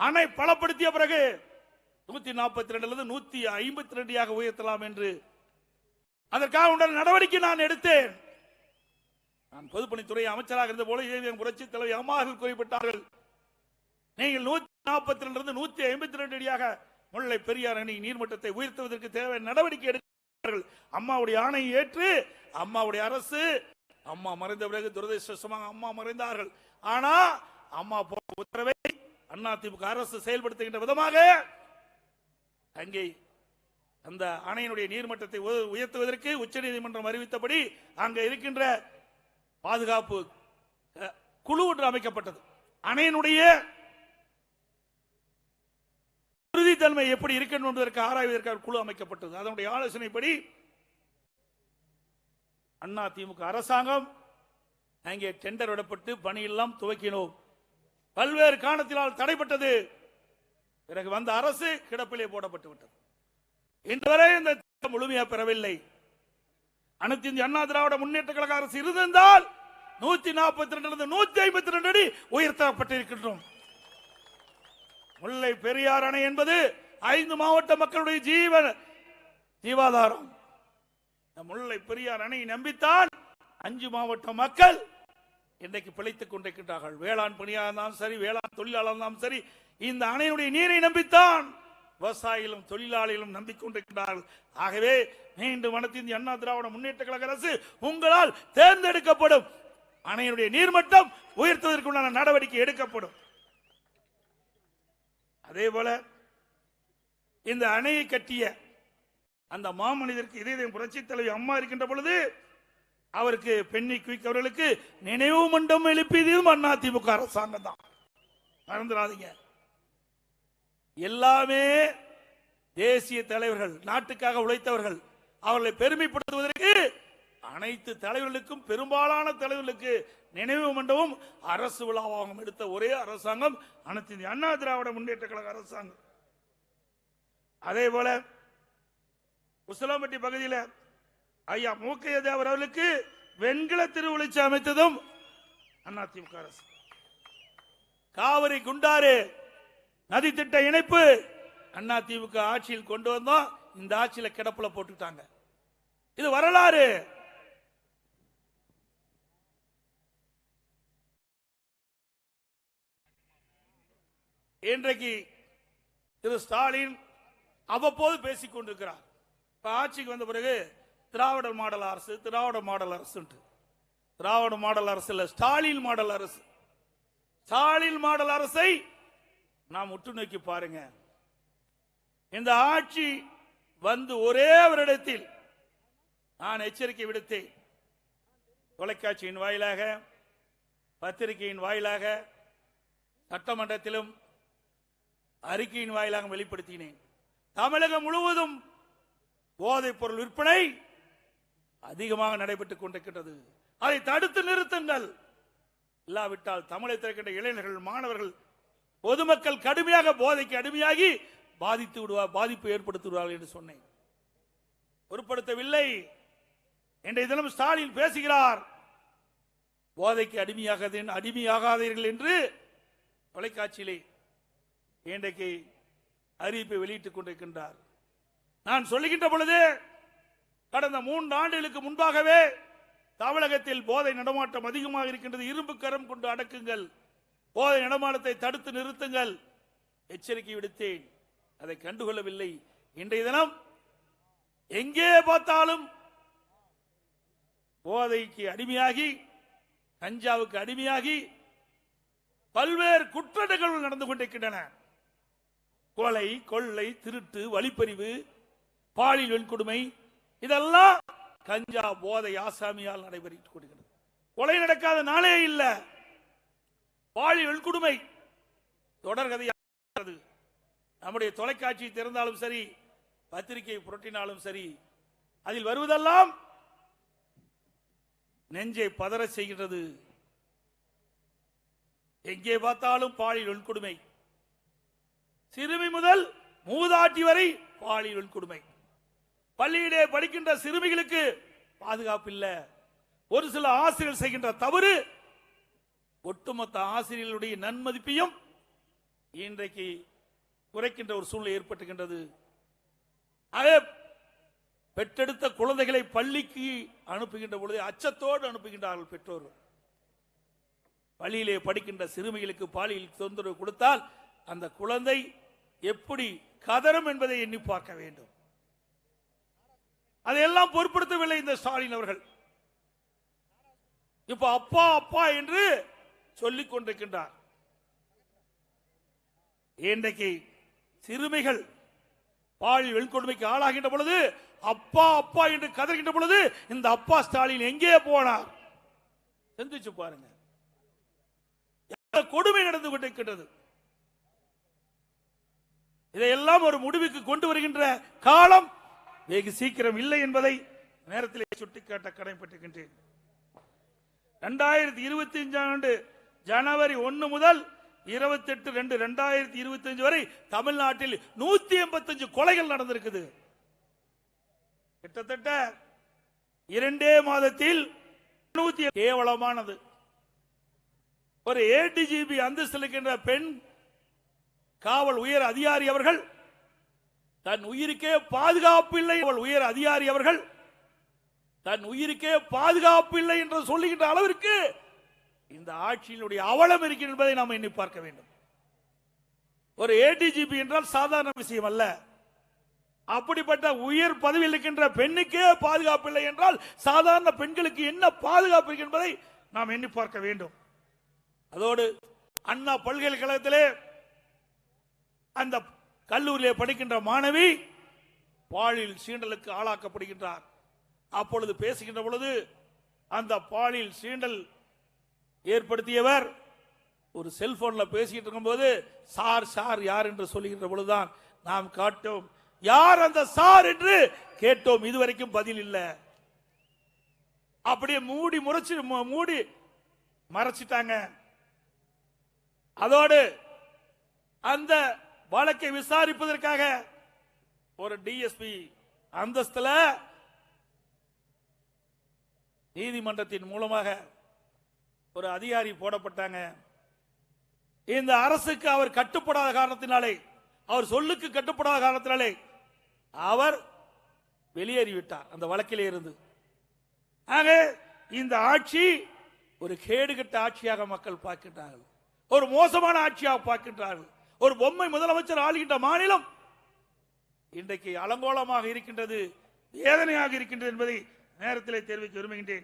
அணை பலப்படுத்திய பிறகு 142 152 உயர்த்தலாம் என்று அதற்காக உண்டான நடவடிக்கை நான் எடுத்தேன். நான் பொதுப்பணித்துறை அமைச்சராக இருந்த போல புரட்சி தலைவர் அம்மா அவர்கள் குறிப்பிட்டார்கள், நீங்கள் 142 152 அடியாக முல்லை பெரியார் அணை நீர்மட்டத்தை உயர்த்துவதற்கு தேவையான நடவடிக்கை எடுக்கிறார்கள். அம்மாவுடைய ஆணையை ஏற்று அம்மாவுடைய அரசு, அம்மா மறைந்த பிறகு துரதிருஷ்டவசமாக அம்மா மறைந்தார்கள். ஆனா அம்மா உத்தரவை அதிமுக அரசு செயல்படுத்துகின்ற விதமாக அங்கே அந்த அணையினுடைய நீர்மட்டத்தை உயர்த்துவதற்கு உச்சநீதிமன்றம் அறிவித்தபடி அங்க இருக்கின்ற பாதுகாப்பு குழு ஒன்று அமைக்கப்பட்டது. அணையினுடைய உறுதித்தன்மை எப்படி இருக்கணும் என்பதற்கு ஆராய்வதற்காக குழு அமைக்கப்பட்டது. அதனுடைய ஆலோசனைப்படி அதிமுக அரசாங்கம் அங்கே டெண்டர் விடப்பட்டு பணியெல்லாம் துவக்கினோம். பல்வேறு காரணத்தினால் தடைப்பட்டது. பிறகு வந்த அரசு கிடப்பிலே போடப்பட்டு விட்டது. இன்று வரை இந்த திட்டம் முழுமையாக பெறவில்லை. அனைத்து இந்திய அண்ணா திராவிட முன்னேற்ற கழக அரசு இருந்திருந்தால் 142 152 அடி உயர்த்தப்பட்டிருக்கின்றோம். முல்லை பெரியார் அணை என்பது 5 மாவட்ட மக்களுடைய ஜீவாதாரம். முல்லை பெரியார் அணை நம்பித்தான் 5 மாவட்ட மக்கள் இன்றைக்கு பிழைத்துக் கொண்டிருக்கின்றார்கள். வேளாண் பணியாக இருந்தாலும் சரி, வேளாண் தொழிலாளர் இருந்தாலும் சரி, இந்த அணையினுடைய நீரை நம்பித்தான் விவசாயிகளும் தொழிலாளிகளும் நம்பிக்கொண்டிருக்கிறார்கள். ஆகவே மீண்டும் அனைத்து இந்திய அண்ணா திராவிட முன்னேற்ற கழக அரசு உங்களால் தேர்ந்தெடுக்கப்படும். அணையினுடைய நீர்மட்டம் உயர்த்துவதற்குண்டான நடவடிக்கை எடுக்கப்படும். அதே போல இந்த அணையை கட்டிய அந்த மாமனிதருக்கு இதயம் புரட்சி தலைவி அம்மா இருக்கின்ற பொழுது அவருக்கு பெண்ணி குயிக் அவர்களுக்கு நினைவு மண்டபம் எழுப்பியதும் அதிமுக அரசாங்கம் தான், மறந்துடாதீங்க. எல்லாமே தேசிய தலைவர்கள், நாட்டுக்காக உழைத்தவர்கள். அவர்களை பெருமைப்படுத்துவதற்கு அனைத்து தலைவர்களுக்கும், பெரும்பாலான தலைவர்களுக்கு நினைவு மண்டபம் அரசு விழாவாக எடுத்த ஒரே அரசாங்கம் அனைத்து இந்திய அண்ணா திராவிட முன்னேற்ற கழக அரசாங்கம். அதே போல உசிலம்பட்டி பகுதியில் ஐயா மூக்கைய தேவர் அவர்களுக்கு வெண்கல திருவுளிச்சி அமைத்ததும் அதிமுக அரசு. காவிரி குண்டாறு நதி திட்ட இணைப்பு அதிமுக ஆட்சியில் கொண்டு வந்தோம். இந்த ஆட்சியில கிடப்புல போட்டுட்டாங்க. இது வரலாறு. இன்றைக்கு திரு ஸ்டாலின் அவ்வப்போது பேசிக் கொண்டிருக்கிறார். ஆட்சிக்கு வந்த பிறகு திராவிட மாடல் அரசு, திராவிட மாடல் அரசு, திராவிட மாடல் அரசு இல்ல, ஸ்டாலின் மாடல் அரசு. ஸ்டாலின் மாடல் அரசை நாம் உற்று நோக்கி பாருங்க. இந்த ஆட்சி வந்து ஒரே வருடத்தில் நான் எச்சரிக்கை விடுத்தேன். தொலைக்காட்சியின் வாயிலாக, பத்திரிகையின் வாயிலாக, சட்டமன்றத்திலும் அறிக்கையின் வாயிலாக வெளிப்படுத்தினேன். தமிழகம் முழுவதும் போதைப் பொருள் விற்பனை அதிகமாக நடைபெற்றுக் கொண்டிருக்கின்றது. அதை தடுத்து நிறுத்துங்கள். இல்லாவிட்டால் தமிழகத்தில் இருக்கின்ற இளைஞர்கள், மாணவர்கள், பொதுமக்கள் கடுமையாக போதைக்கு அடிமையாகி பாதிப்பு ஏற்படுத்துவார்கள் என்று சொன்னேன். பொருட்படுத்தவில்லை. இன்றைய தினம் ஸ்டாலின் பேசுகிறார், போதைக்கு அடிமையாகாதீர்கள் என்று தொலைக்காட்சியிலே இன்றைக்கு அறிவிப்பை வெளியிட்டுக் கொண்டிருக்கின்றார். நான் சொல்லுகின்ற பொழுது கடந்த 3 ஆண்டுகளுக்கு முன்பாகவே தமிழகத்தில் போதை நடமாட்டம் அதிகமாக இருக்கின்றது, இரும்பு கரம் கொண்டு அடக்குங்கள், போதை நடமாட்டத்தை தடுத்து நிறுத்துங்கள் எச்சரிக்கை விடுத்தேன். அதை கண்டுகொள்ளவில்லை. இன்றைய தினம் எங்கே பார்த்தாலும் போதைக்கு அடிமையாகி, கஞ்சாவுக்கு அடிமையாகி பல்வேறு குற்ற நிகழ்வுகள் நடந்து கொண்டிருக்கின்றன. கொலை, கொள்ளை, திருட்டு, வழிப்பறிவு, பாலியல் வன்கொடுமை, இதெல்லாம் கஞ்சா போதை ஆசாமியால் நடைபெற்றுக் கொண்டிருக்கிறது. கொலை நடக்காத நாளே இல்ல. பாலியல் வன்கொடுமை தொடர்கதையாகிறது. நம்முடைய தொலைக்காட்சி திறந்தாலும் சரி, பத்திரிகை புரட்டினாலும் சரி, அதில் வருவதெல்லாம் நெஞ்சை பதற செய்கிறது. எங்கே பார்த்தாலும் பாலியல் வன்கொடுமை, சிறுமி முதல் மூதாட்டி வரை பாலியல் வன்கொடுமை. பள்ளியிலே படிக்கின்ற சிறுமிகளுக்கு பாதுகாப்பு இல்ல. ஒரு சில ஆசிரியர்கள் செய்கின்ற தவறு ஒட்டுமொத்த ஆசிரியர்களுடைய நன்மதிப்பையும் இன்றைக்கு குறைக்கின்ற ஒரு சூழ்நிலை ஏற்பட்டுகின்றது. அதே பெற்றெடுத்த குழந்தைகளை பள்ளிக்கு அனுப்புகின்ற பொழுது அச்சத்தோடு அனுப்புகின்றார்கள் பெற்றோர்கள். பள்ளியிலே படிக்கின்ற சிறுமிகளுக்கு பாலியல் தொந்தரவு கொடுத்தால் அந்த குழந்தை எப்படி கதறும் என்பதை எண்ணி பார்க்க வேண்டும். அதையெல்லாம் பொருட்படுத்தவில்லை இந்த ஸ்டாலின் அவர்கள். இப்ப அப்பா அப்பா என்று சொல்லிக் கொண்டிருக்கின்றார். இன்றைக்கு சிறுமிகள் பாலியல் வன்கொடுமைக்கு ஆளாகின்ற பொழுது அப்பா அப்பா என்று கதறுகின்ற பொழுது இந்த அப்பா ஸ்டாலின் எங்கே போனார்? சிந்திச்சு பாருங்க. கொடுமை நடந்து கொண்டிருக்கின்றது. இதையெல்லாம் ஒரு முடிவுக்கு கொண்டு வருகின்ற காலம் வெகு சீக்கிரம் இல்லை என்பதை நேரத்திலே சுட்டிக்காட்ட கடமைப்பட்டிருக்கின்றேன். 2025 ஜனவரி 1 முதல் 28/2/2025 வரை தமிழ்நாட்டில் 185 கொலைகள் நடந்திருக்குது. கிட்டத்தட்ட 2 மாதத்தில் கேவலமானது. ஒரு ஏடிஜிபி அந்தஸ்தில் இருக்கின்ற பெண் காவல் உயர் அதிகாரி அவர்கள் தன் உயிருக்கே பாதுகாப்பு இல்லை, உயர் அதிகாரி அவர்கள் தன் உயிருக்கே பாதுகாப்பு இல்லை என்று சொல்லுகின்ற அளவிற்கு இந்த ஆட்சியினுடைய அவலம் இருக்கிறது என்பதை நாம் எண்ணி பார்க்க வேண்டும். ஒரு ஏடிஜிபி என்றால் சாதாரண விஷயம் அல்ல. அப்படிப்பட்ட உயர் பதவியில் இருக்கின்ற பெண்ணுக்கே பாதுகாப்பு இல்லை என்றால் சாதாரண பெண்களுக்கு என்ன பாதுகாப்பு என்பதை நாம் எண்ணி பார்க்க வேண்டும். அதோடு அண்ணா பல்கலைக்கழகத்திலே அந்த கல்லூரியிலே படிக்கின்ற மாணவி பாலியல் சீண்டலுக்கு ஆளாக்கப்படுகின்றார். அப்பொழுது பேசுகின்ற பொழுது அந்த பாலியல் சீண்டல் ஏற்படுத்தியவர் ஒரு செல்போன்ல பேசிட்டு இருக்கும்போது சார் சார் யார் என்று சொல்லுகின்ற பொழுதுதான் நாம் காட்டோம் யார் அந்த சார் என்று கேட்டோம். இதுவரைக்கும் பதில் இல்லை. அப்படியே மூடி மறைச்சிட்டாங்க. அதோடு அந்த வழக்கை விசாரிப்பதற்காக ஒரு டிஎஸ்பி அந்தஸ்துல நீதிமன்றத்தின் மூலமாக ஒரு அதிகாரி போடப்பட்டாங்க. இந்த அரசுக்கு அவர் கட்டுப்படாத காரணத்தினாலே, அவர் சொல்லுக்கு கட்டுப்படாத காரணத்தினாலே அவர் வெளியேறிவிட்டார் அந்த வழக்கிலே இருந்து. ஆக இந்த ஆட்சி ஒரு கேடுகட்ட ஆட்சியாக மக்கள் பார்க்கின்றார்கள், ஒரு மோசமான ஆட்சியாக பார்க்கின்றார்கள். ஒரு பொம்மை முதலமைச்சர் ஆளுகின்ற மாநிலம் இன்றைக்கு அலங்கோலமாக இருக்கின்றது, வேதனையாக இருக்கின்றது என்பதை நேரத்திலே தெரிவிக்க விரும்புகின்றேன்.